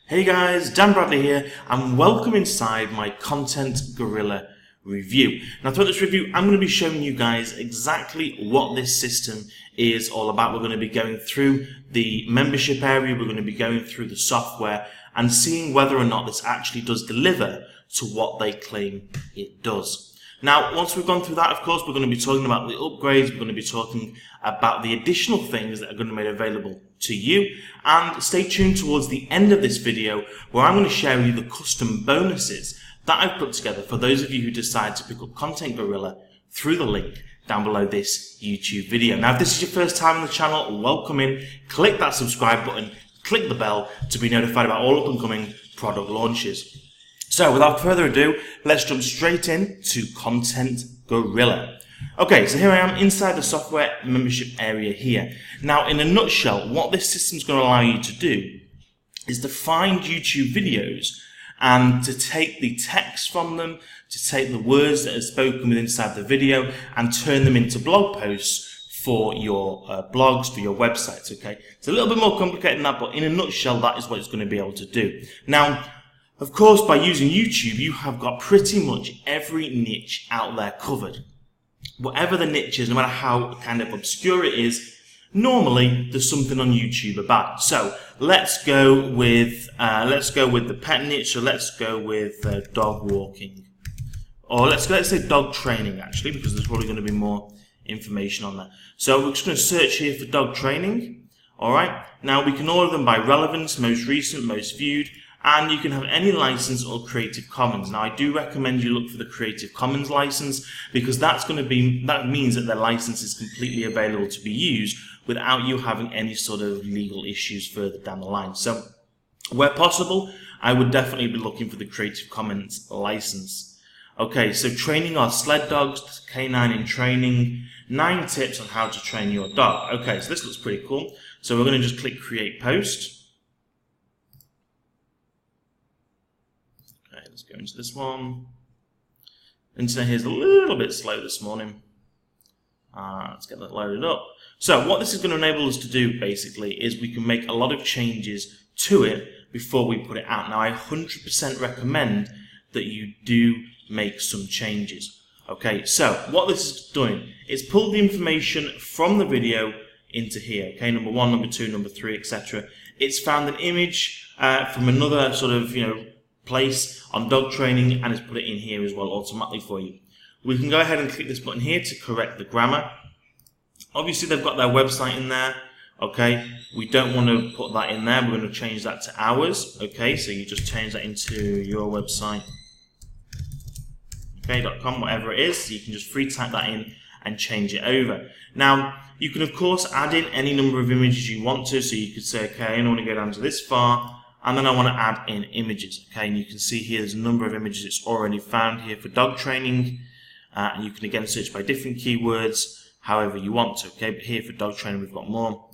Hey guys, Dan Bradley here, and welcome inside my Content Guerrilla review. Now throughout this review, I'm going to be showing you guys exactly what this system is all about. We're going to be going through the membership area, we're going to be going through the software, and seeing whether or not this actually does deliver to what they claim it does. Now, once we've gone through that, of course, we're going to be talking about the upgrades, we're going to be talking about the additional things that are going to be made available to you, and stay tuned towards the end of this video where I'm going to share with you the custom bonuses that I've put together for those of you who decide to pick up Content Guerrilla through the link down below this YouTube video. Now, if this is your first time on the channel, welcome in, click that subscribe button, click the bell to be notified about all up and coming product launches. So without further ado, let's jump straight in to Content Guerrilla. Okay, so here I am inside the software membership area here. Now, in a nutshell, what this system is going to allow you to do is to find YouTube videos and to take the text from them, to take the words that are spoken with inside the video and turn them into blog posts for your blogs, for your websites, okay? It's a little bit more complicated than that, but in a nutshell, that is what it's going to be able to do. Now, of course, by using YouTube, you have got pretty much every niche out there covered. Whatever the niche is, no matter how kind of obscure it is, normally there's something on YouTube about. So let's go with the pet niche. So let's go with dog walking, or let's say dog training actually, because there's probably going to be more information on that. So we're just going to search here for dog training. All right. Now we can order them by relevance, most recent, most viewed. And you can have any license or Creative Commons. Now, I do recommend you look for the Creative Commons license because that means that their license is completely available to be used without you having any sort of legal issues further down the line. So, where possible, I would definitely be looking for the Creative Commons license. Okay, so training our sled dogs, canine in training, 9 tips on how to train your dog. Okay, so this looks pretty cool. So we're going to just click Create Post. Let's go into this one. Internet here is a little bit slow this morning. Let's get that loaded up. So what this is going to enable us to do basically is we can make a lot of changes to it before we put it out. Now I 100% recommend that you do make some changes. Okay, so what this is doing is pull the information from the video into here. Okay, number 1, number 2, number 3, etc. It's found an image from another sort of place on dog training and has put it in here as well automatically for you. We can go ahead and click this button here to correct the grammar. Obviously they've got their website in there. Okay, we don't want to put that in there, we're going to change that to ours. Okay, so you just change that into your website, okay, .com, whatever it is. So you can just free type that in and change it over. Now you can of course add in any number of images you want to, so you could say, okay, I only want to go down to this far, and then I want to add in images. Okay, and you can see here there's a number of images it's already found here for dog training. And you can again search by different keywords, however you want to. Okay, but here for dog training we've got more.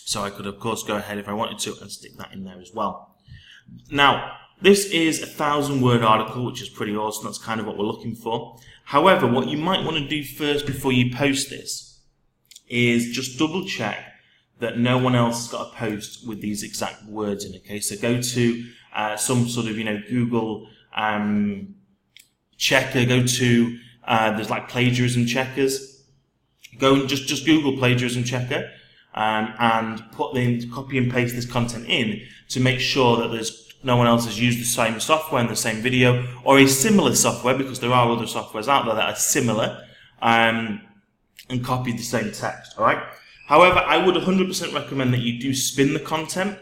So I could of course go ahead if I wanted to and stick that in there as well. Now, this is a 1,000-word article, which is pretty awesome. That's kind of what we're looking for. However, what you might want to do first before you post this is just double check that no one else has got a post with these exact words in. Okay, so go to some sort of Google checker. Go to there's like plagiarism checkers. Go and just Google plagiarism checker and copy and paste this content in to make sure that there's no one else has used the same software in the same video or a similar software, because there are other softwares out there that are similar, and copy the same text. All right. However, I would 100% recommend that you do spin the content,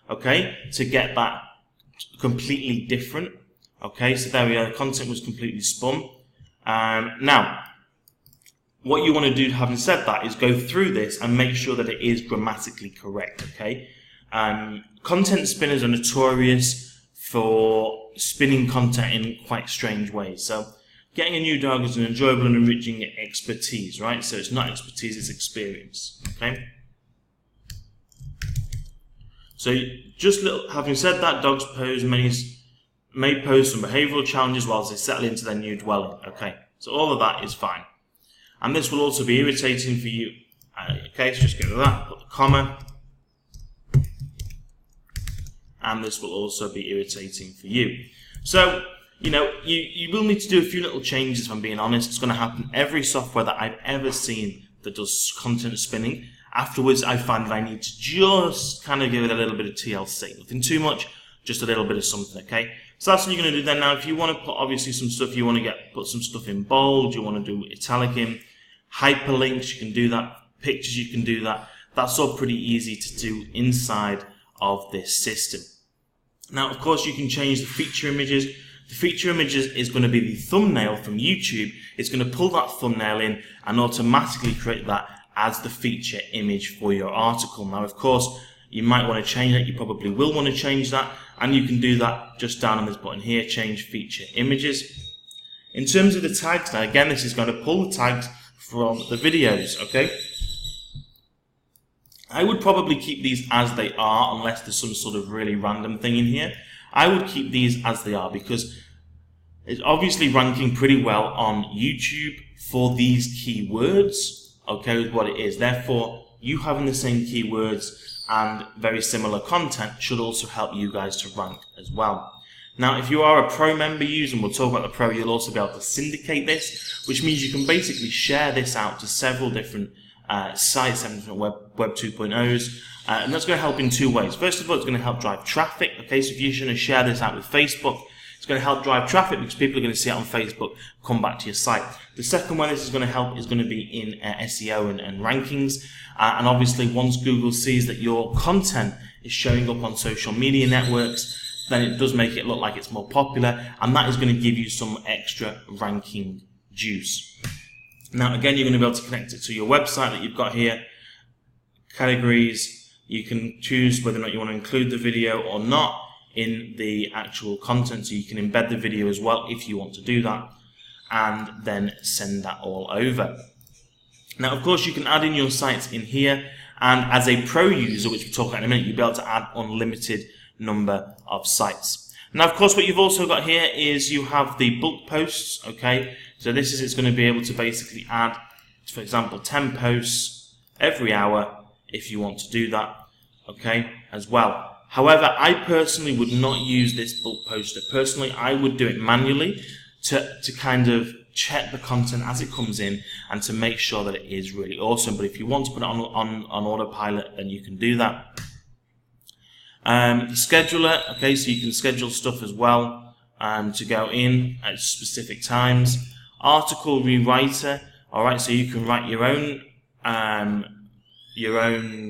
okay, to get that completely different. Okay, so there we go, the content was completely spun. Now, what you want to do, having said that, is go through this and make sure that it is grammatically correct, okay? Content spinners are notorious for spinning content in quite strange ways. So, getting a new dog is an enjoyable and enriching expertise, right? So it's not expertise, it's experience, okay? So just having said that, dogs may pose some behavioural challenges whilst they settle into their new dwelling, okay? So all of that is fine. And this will also be irritating for you. Okay, so just get rid of that, put the comma. and this will also be irritating for you. So, you know, you will need to do a few little changes, if I'm being honest. It's going to happen every software that I've ever seen that does content spinning. Afterwards, I find that I need to just kind of give it a little bit of TLC. Nothing too much, just a little bit of something, okay? So that's what you're going to do then. Now, if you want to put, obviously, some stuff, you want to put some stuff in bold, you want to do italic in, hyperlinks, you can do that, pictures, you can do that. That's all pretty easy to do inside of this system. Now, of course, you can change the feature images. The feature images is going to be the thumbnail from YouTube. It's going to pull that thumbnail in and automatically create that as the feature image for your article. Now, of course, you might want to change that. You probably will want to change that, and you can do that just down on this button here, change feature images. In terms of the tags, now again, this is going to pull the tags from the videos, okay? I would probably keep these as they are unless there's some sort of really random thing in here. I would keep these as they are because it's obviously ranking pretty well on YouTube for these keywords, okay, with what it is. Therefore, you having the same keywords and very similar content should also help you guys to rank as well. Now, if you are a pro member user, and we'll talk about the pro, you'll also be able to syndicate this, which means you can basically share this out to several different sites, several different web 2.0s, and that's going to help in two ways. First of all, it's going to help drive traffic. Okay, so if you're going to share this out with Facebook, it's going to help drive traffic because people are going to see it on Facebook, come back to your site. The second one this is going to help is going to be in SEO and rankings, and obviously once Google sees that your content is showing up on social media networks, then it does make it look like it's more popular, and that is going to give you some extra ranking juice. Now, again, you're going to be able to connect it to your website that you've got here. Categories, you can choose whether or not you want to include the video or not in the actual content, so you can embed the video as well if you want to do that, and then send that all over. Now, of course, you can add in your sites in here, and as a pro user, which we'll talk about in a minute, you'll be able to add unlimited number of sites. Now, of course, what you've also got here is you have the bulk posts, okay? So this is, it's going to be able to basically add, for example, 10 posts every hour if you want to do that, okay, as well. However, I personally would not use this bulk poster. Personally, I would do it manually to kind of check the content as it comes in and to make sure that it is really awesome. But if you want to put it on autopilot, then you can do that. Scheduler, okay, so you can schedule stuff as well to go in at specific times. Article rewriter, all right, so you can write your own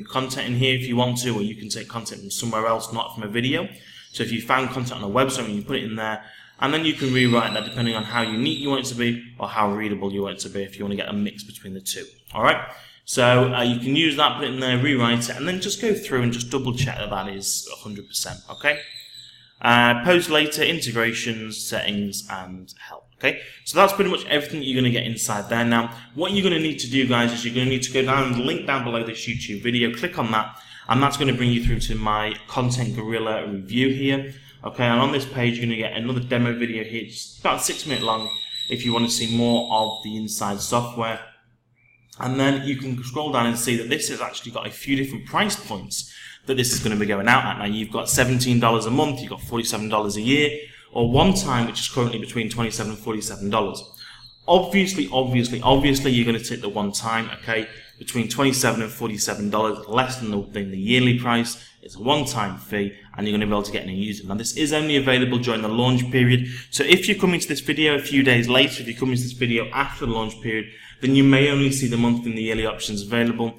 content in here if you want to, or you can take content from somewhere else, not from a video. So if you found content on a website, you put it in there, and then you can rewrite that depending on how unique you want it to be or how readable you want it to be if you want to get a mix between the two. All right. So you can use that, put it in there, rewrite it, and then just go through and just double check that that is 100%. Okay. Post later, integrations, settings, and help. Okay, so that's pretty much everything you're going to get inside there. Now, what you're going to need to do, guys, is you're going to need to go down the link down below this YouTube video, click on that, and that's going to bring you through to my Content Guerrilla review here. Okay, and on this page, you're going to get another demo video here, just about 6 minutes long, if you want to see more of the inside software. And then you can scroll down and see that this has actually got a few different price points that this is going to be going out at. Now, you've got $17 a month, you've got $47 a year, or one time, which is currently between $27 and $47. Obviously, you're going to take the one time, okay, between $27 and $47, less than the yearly price. It's a one-time fee, and you're going to be able to get in and use it. Now, this is only available during the launch period, so if you're coming to this video a few days later, if you're coming to this video after the launch period, then you may only see the monthly and the yearly options available,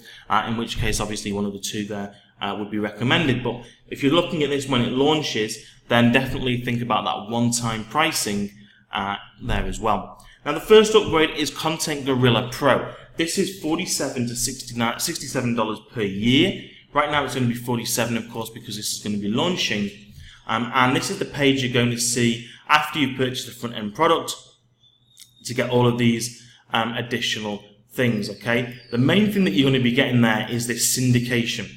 in which case, obviously, one of the two there would be recommended. But if you're looking at this when it launches, then definitely think about that one-time pricing there as well. Now, the first upgrade is Content Guerrilla Pro. This is $47 to $67 per year. Right now, it's going to be $47, of course, because this is going to be launching. And this is the page you're going to see after you've purchased the front-end product to get all of these additional things, okay? The main thing that you're going to be getting there is this syndication,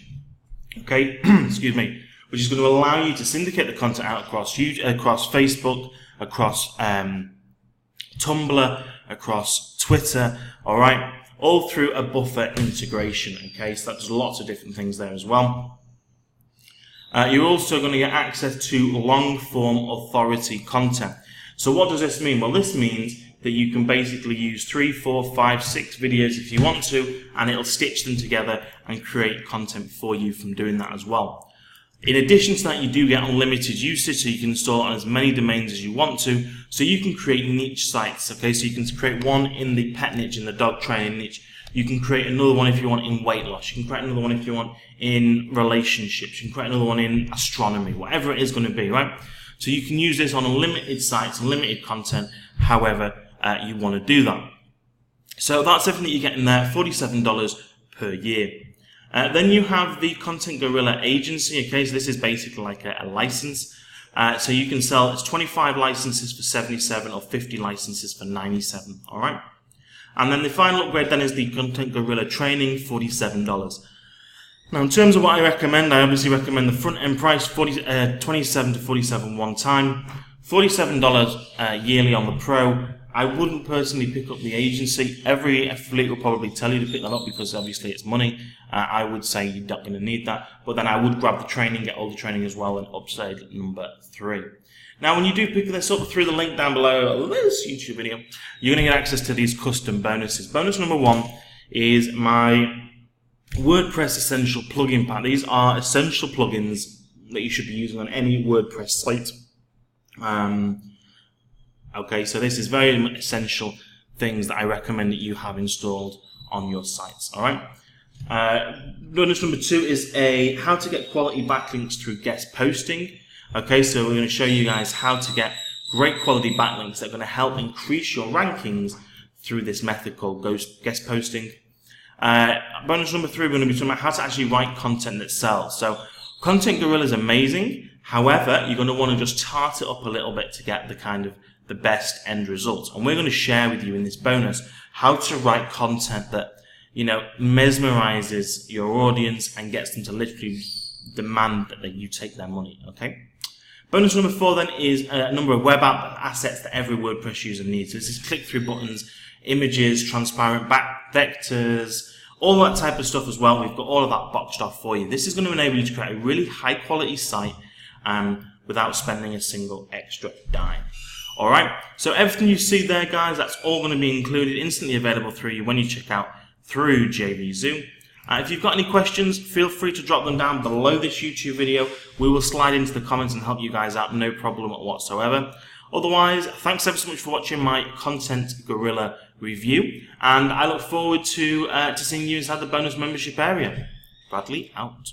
okay? Excuse me. Which is going to allow you to syndicate the content out across Facebook, across Tumblr, across Twitter, all right, all through a buffer integration, okay? So that does lots of different things there as well. You're also going to get access to long-form authority content. So what does this mean? Well, this means that you can basically use 3, 4, 5, 6 videos if you want to, and it'll stitch them together and create content for you from doing that as well. In addition to that, you do get unlimited usage, so you can install it on as many domains as you want to, so you can create niche sites, okay? So you can create one in the pet niche, in the dog training niche. You can create another one if you want in weight loss. You can create another one if you want in relationships. You can create another one in astronomy, whatever it is going to be, right? So you can use this on unlimited sites, unlimited content, however you want to do that. So that's everything that you get in there, $47 per year. Then you have the Content Guerrilla agency. Okay, so this is basically like a license. So you can sell, it's 25 licenses for 77 or 50 licenses for 97. All right. And then the final upgrade then is the Content Guerrilla training, $47. Now, in terms of what I recommend, I obviously recommend the front end price, 27 to 47 one time, $47 yearly on the Pro. I wouldn't personally pick up the agency. Every affiliate will probably tell you to pick that up because obviously it's money. I would say you're not going to need that. But then I would grab the training, get all the training as well, and upside number 3. Now, when you do pick this up through the link down below this YouTube video, you're going to get access to these custom bonuses. Bonus number 1 is my WordPress Essential plugin pack. These are essential plugins that you should be using on any WordPress site. Okay, so this is very essential things that I recommend that you have installed on your sites. All right. Bonus number 2 is how to get quality backlinks through guest posting. Okay, so we're going to show you guys how to get great quality backlinks that are going to help increase your rankings through this method called guest posting. Bonus number 3, we're going to be talking about how to actually write content that sells. So Content Guerrilla is amazing. However, you're going to want to just tart it up a little bit to get the best end results. And we're going to share with you in this bonus how to write content that, you know, mesmerizes your audience and gets them to literally demand that you take their money. Okay. Bonus number 4 then is a number of web app assets that every WordPress user needs. So this is click-through buttons, images, transparent back vectors, all that type of stuff as well. We've got all of that boxed off for you. This is going to enable you to create a really high quality site without spending a single extra dime. Alright, so everything you see there, guys, that's all going to be included, instantly available through you when you check out through JVZoo. If you've got any questions, feel free to drop them down below this YouTube video. We will slide into the comments and help you guys out, no problem whatsoever. Otherwise, thanks ever so much for watching my Content Guerrilla review, and I look forward to seeing you inside the bonus membership area. Bradley out.